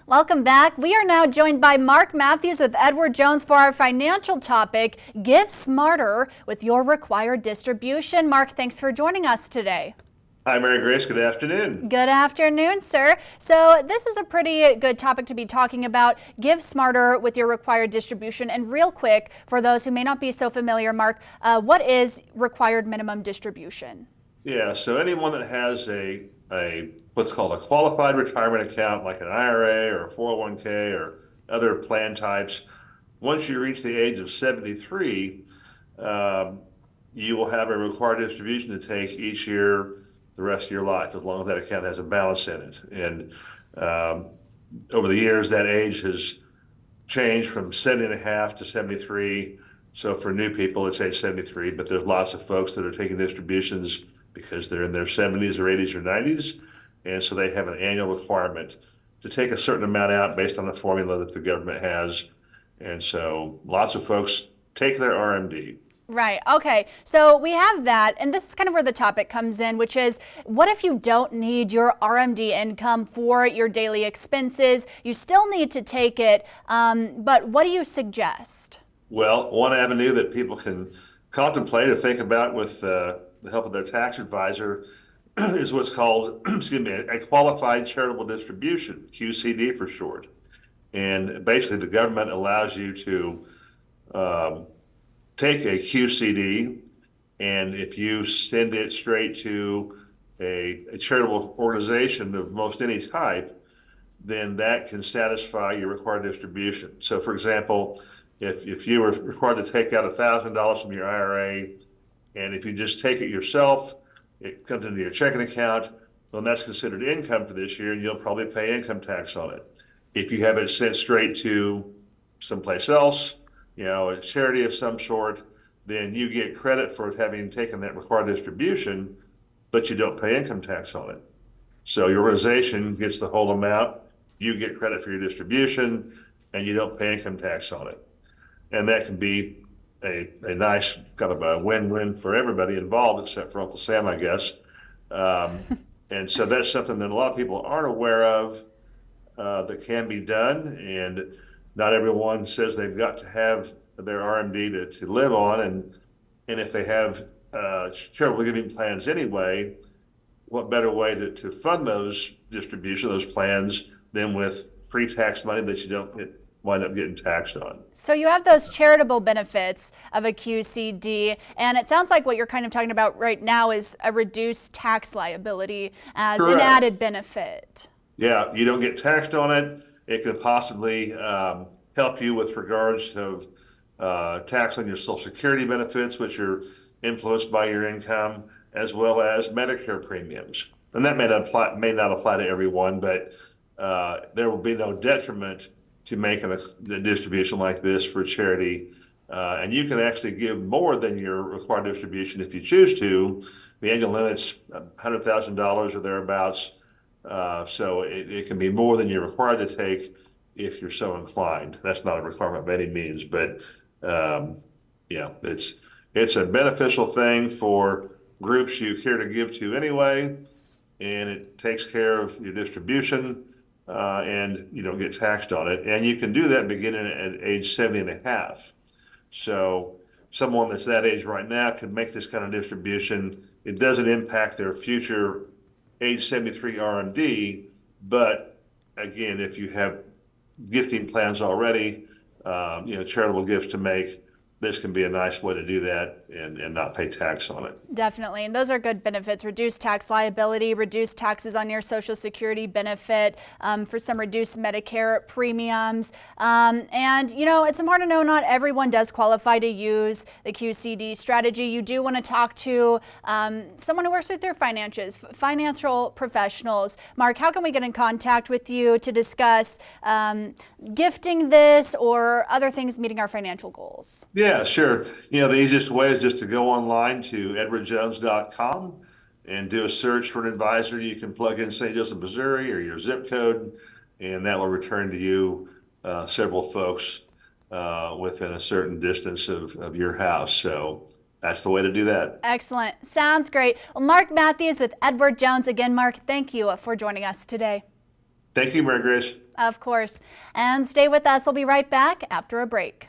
Welcome back. We are now joined by Mark Matthews with Edward Jones for our financial topic, Give Smarter with Your Required Distribution. Mark, thanks for joining us today. Hi, Mary Grace. Good afternoon. Good afternoon, sir. So this is a pretty good topic to be talking about. Give smarter with your required distribution. And real quick, for those who may not be so familiar, Mark, what is required minimum distribution? Yeah, so anyone that has a what's called a qualified retirement account, like an IRA or a 401k or other plan types, once you reach the age of 73, you will have a required distribution to take each year the rest of your life, as long as that account has a balance in it. And over the years, that age has changed from 70 and a half to 73. So for new people, it's age 73, but there's lots of folks that are taking distributions because they're in their 70s or 80s or 90s. And so they have an annual requirement to take a certain amount out based on the formula that the government has. And so lots of folks take their RMD. Right. Okay. So we have that. And this is kind of where the topic comes in, which is what if you don't need your RMD income for your daily expenses? You still need to take it. But what do you suggest? Well, one avenue that people can contemplate or think about with the help of their tax advisor is what's called, excuse me, a qualified charitable distribution, QCD for short. And basically, the government allows you to take a QCD, and if you send it straight to a charitable organization of most any type, then that can satisfy your required distribution. So, for example, if you were required to take out $1,000 from your IRA, and if you just take it yourself, it comes into your checking account, then that's considered income for this year, and you'll probably pay income tax on it. If you have it sent straight to someplace else, a charity of some sort, then you get credit for having taken that required distribution, but you don't pay income tax on it. So your organization gets the whole amount, you get credit for your distribution, and you don't pay income tax on it. And that can be a nice kind of a win-win for everybody involved, except for Uncle Sam, I guess. And so that's something that a lot of people aren't aware of that can be done. And not everyone says they've got to have their RMD to live on. And if they have charitable giving plans anyway, what better way to fund those distributions, those plans, than with pre-tax money that you don't wind up getting taxed on. So you have those charitable benefits of a QCD, and it sounds like what you're kind of talking about right now is a reduced tax liability as Correct. an added benefit. Yeah, you don't get taxed on it. It could possibly help you with regards to tax on your Social Security benefits, which are influenced by your income, as well as Medicare premiums. And that may not apply to everyone, but there will be no detriment to making a distribution like this for charity. And you can actually give more than your required distribution if you choose to. The annual limit's $100,000 or thereabouts. So it can be more than you're required to take if you're so inclined. That's not a requirement by any means, but it's a beneficial thing for groups you care to give to anyway, and it takes care of your distribution. And you don't get taxed on it. And you can do that beginning at age 70 and a half. So someone that's that age right now can make this kind of distribution. It doesn't impact their future age 73 RMD, but again, if you have gifting plans already, charitable gifts to make, this can be a nice way to do that and not pay tax on it. Definitely. And those are good benefits. Reduced tax liability, reduced taxes on your Social Security benefit, for some reduced Medicare premiums. And, it's important to know not everyone does qualify to use the QCD strategy. You do want to talk to someone who works with your finances, financial professionals. Mark, how can we get in contact with you to discuss gifting this or other things meeting our financial goals? Yeah, sure. The easiest way is just to go online to edwardjones.com and do a search for an advisor. You can plug in St. Joseph, Missouri, or your zip code, and that will return to you several folks within a certain distance of your house. So that's the way to do that. Excellent. Sounds great. Well, Mark Matthews with Edward Jones. Again, Mark, thank you for joining us today. Thank you, Mary Grace. Of course. And stay with us. We'll be right back after a break.